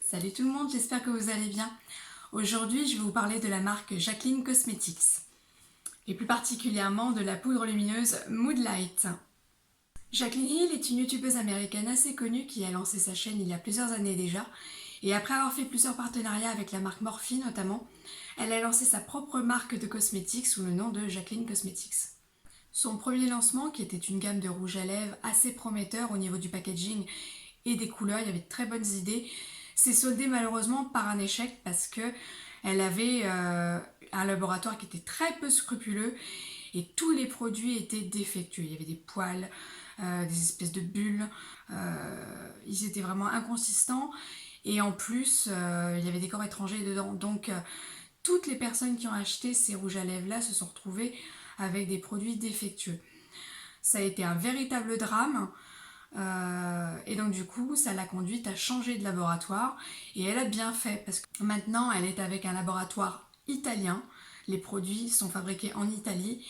Salut tout le monde, j'espère que vous allez bien. Aujourd'hui, je vais vous parler de la marque Jaclyn Cosmetics et plus particulièrement de la poudre lumineuse Mood Light. Jaclyn Hill est une youtubeuse américaine assez connue qui a lancé sa chaîne il y a plusieurs années déjà et après avoir fait plusieurs partenariats avec la marque Morphe notamment, elle a lancé sa propre marque de cosmétiques sous le nom de Jaclyn Cosmetics. Son premier lancement, qui était une gamme de rouge à lèvres assez prometteur au niveau du packaging et des couleurs, il y avait de très bonnes idées, s'est soldé malheureusement par un échec parce que elle avait un laboratoire qui était très peu scrupuleux et tous les produits étaient défectueux. Il y avait des poils, des espèces de bulles, ils étaient vraiment inconsistants et en plus il y avait des corps étrangers dedans. Donc toutes les personnes qui ont acheté ces rouges à lèvres là se sont retrouvées avec des produits défectueux. Ça a été un véritable drame. Et donc du coup ça l'a conduite à changer de laboratoire et elle a bien fait parce que maintenant elle est avec un laboratoire italien, les produits sont fabriqués en Italie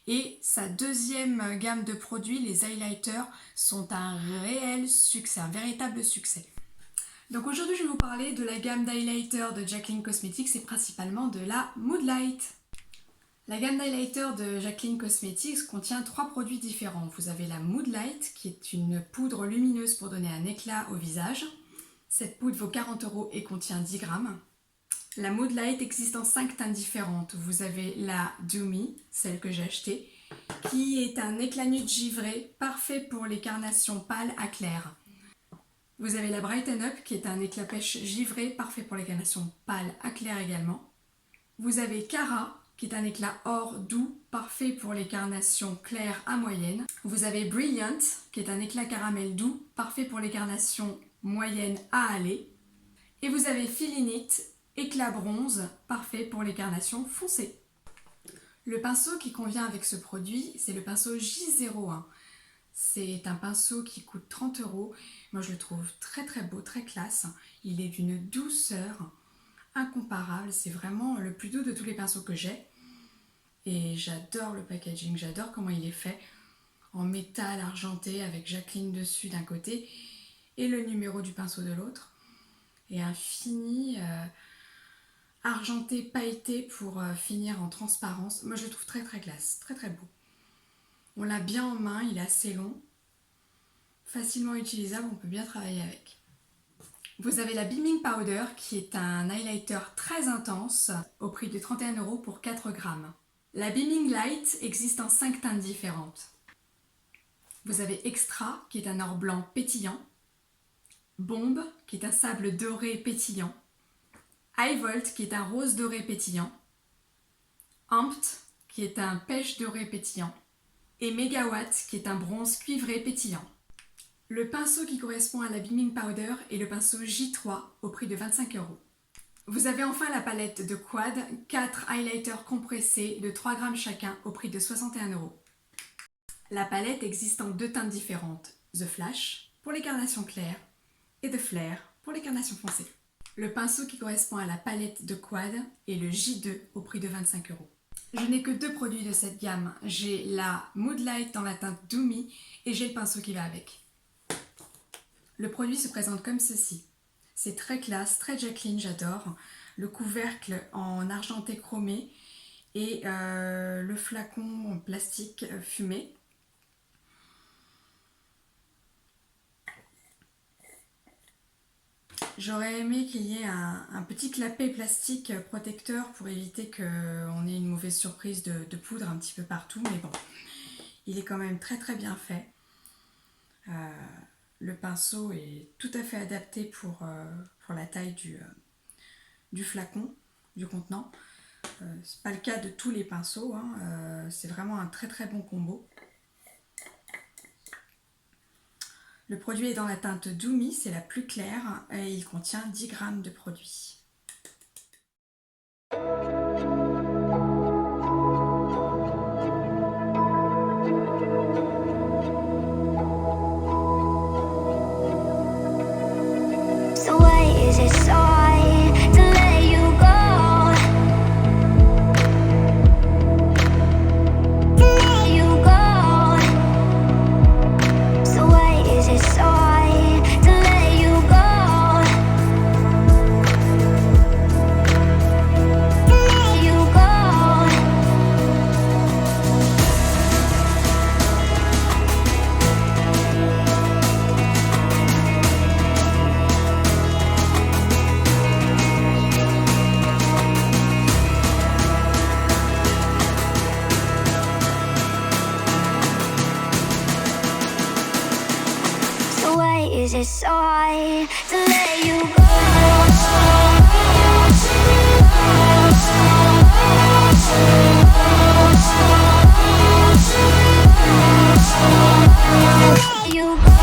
et sa deuxième gamme de produits, les highlighters, sont un réel succès, un véritable succès. Donc aujourd'hui je vais vous parler de la gamme d'highlighters de Jaclyn Cosmetics et principalement de la Mood Light. La gamme d'highlighter de Jaclyn Cosmetics contient 3 produits différents. Vous avez la Mood Light qui est une poudre lumineuse pour donner un éclat au visage. Cette poudre vaut 40 € et contient 10 grammes. La Mood Light existe en 5 teintes différentes. Vous avez la Do Me, celle que j'ai achetée, qui est un éclat nude givré, parfait pour les carnations pâles à claires. Vous avez la Brighten Up qui est un éclat pêche givré, parfait pour les carnations pâles à claires également. Vous avez Cara, qui est un éclat or doux, parfait pour les carnations claires à moyennes. Vous avez Brilliant, qui est un éclat caramel doux, parfait pour les carnations moyennes à aller. Et vous avez Filinite, éclat bronze, parfait pour les carnations foncées. Le pinceau qui convient avec ce produit, c'est le pinceau J01. C'est un pinceau qui coûte 30 €. Moi je le trouve très très beau, très classe. Il est d'une douceur incomparable, c'est vraiment le plus doux de tous les pinceaux que j'ai et j'adore le packaging, j'adore comment il est fait en métal argenté avec Jaclyn dessus d'un côté et le numéro du pinceau de l'autre et un fini argenté pailleté pour finir en transparence. Moi je le trouve très très classe, très très beau. On l'a bien en main, il est assez long, facilement utilisable, on peut bien travailler avec. Vous avez la Beaming Powder qui est un highlighter très intense au prix de 31 € pour 4 grammes. La Beaming Light existe en 5 teintes différentes. Vous avez Extra qui est un or blanc pétillant, Bombe qui est un sable doré pétillant, High Volt qui est un rose doré pétillant, Amped qui est un pêche doré pétillant et Megawatt qui est un bronze cuivré pétillant. Le pinceau qui correspond à la Beaming Powder est le pinceau J3 au prix de 25 €. Vous avez enfin la palette de Quad, 4 highlighters compressés de 3 grammes chacun au prix de 61 €. La palette existe en 2 teintes différentes, The Flash pour les carnations claires et The Flare pour les carnations foncées. Le pinceau qui correspond à la palette de Quad est le J2 au prix de 25 €. Je n'ai que 2 produits de cette gamme, j'ai la Mood Light dans la teinte Do Me et j'ai le pinceau qui va avec. Le produit se présente comme ceci. C'est très classe, très Jaclyn, j'adore. Le couvercle en argenté chromé et le flacon en plastique fumé. J'aurais aimé qu'il y ait un petit clapet plastique protecteur pour éviter qu'on ait une mauvaise surprise de poudre un petit peu partout, mais bon, il est quand même très très bien fait. Le pinceau est tout à fait adapté pour la taille du flacon, du contenant. C'est pas le cas de tous les pinceaux, hein. C'est vraiment un très très bon combo. Le produit est dans la teinte Do Me, c'est la plus claire et il contient 10 grammes de produit. So why is it so hard to let you go? To let you go. So why is it so hard to let you go? away? Is it so hard to let you go? Let you go.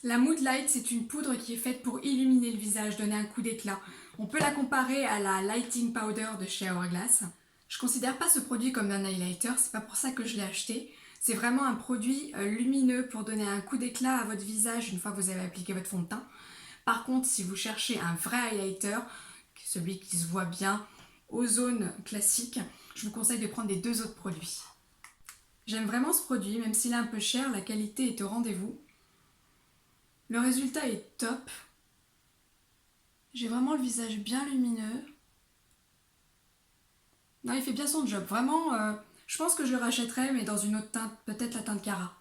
La Mood Light, c'est une poudre qui est faite pour illuminer le visage, donner un coup d'éclat. On peut la comparer à la Lighting Powder de chez Hourglass. Je ne considère pas ce produit comme un highlighter, c'est pas pour ça que je l'ai acheté. C'est vraiment un produit lumineux pour donner un coup d'éclat à votre visage une fois que vous avez appliqué votre fond de teint. Par contre, si vous cherchez un vrai highlighter, celui qui se voit bien aux zones classiques, je vous conseille de prendre les deux autres produits. J'aime vraiment ce produit, même s'il est un peu cher, la qualité est au rendez-vous. Le résultat est top. J'ai vraiment le visage bien lumineux. Non, il fait bien son job. Vraiment, je pense que je le rachèterai, mais dans une autre teinte, peut-être la teinte Cara.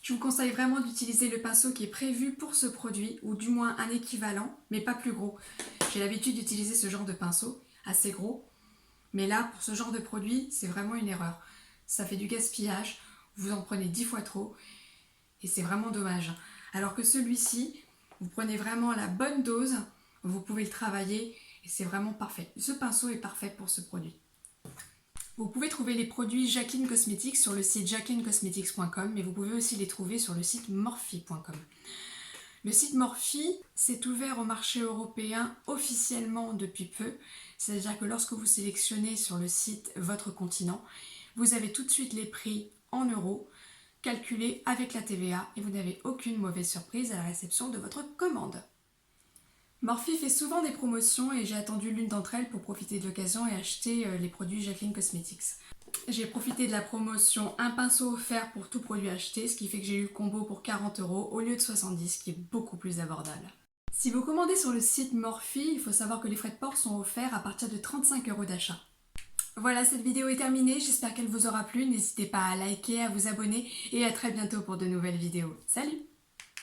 Je vous conseille vraiment d'utiliser le pinceau qui est prévu pour ce produit, ou du moins un équivalent, mais pas plus gros. J'ai l'habitude d'utiliser ce genre de pinceau, assez gros. Mais là, pour ce genre de produit, c'est vraiment une erreur. Ça fait du gaspillage, vous en prenez 10 fois trop, et c'est vraiment dommage. Alors que celui-ci, vous prenez vraiment la bonne dose, vous pouvez le travailler et c'est vraiment parfait. Ce pinceau est parfait pour ce produit. Vous pouvez trouver les produits Jacqueline Cosmetics sur le site jacquelinecosmetics.com, mais vous pouvez aussi les trouver sur le site morphe.com. Le site Morphe s'est ouvert au marché européen officiellement depuis peu, c'est-à-dire que lorsque vous sélectionnez sur le site votre continent, vous avez tout de suite les prix en euros, calculé avec la TVA et vous n'avez aucune mauvaise surprise à la réception de votre commande. Morphe fait souvent des promotions et j'ai attendu l'une d'entre elles pour profiter de l'occasion et acheter les produits Jacqueline Cosmetics. J'ai profité de la promotion un pinceau offert pour tout produit acheté, ce qui fait que j'ai eu le combo pour 40 € au lieu de 70, qui est beaucoup plus abordable. Si vous commandez sur le site Morphe, il faut savoir que les frais de port sont offerts à partir de 35 € d'achat. Voilà, cette vidéo est terminée, j'espère qu'elle vous aura plu. N'hésitez pas à liker, à vous abonner et à très bientôt pour de nouvelles vidéos. Salut!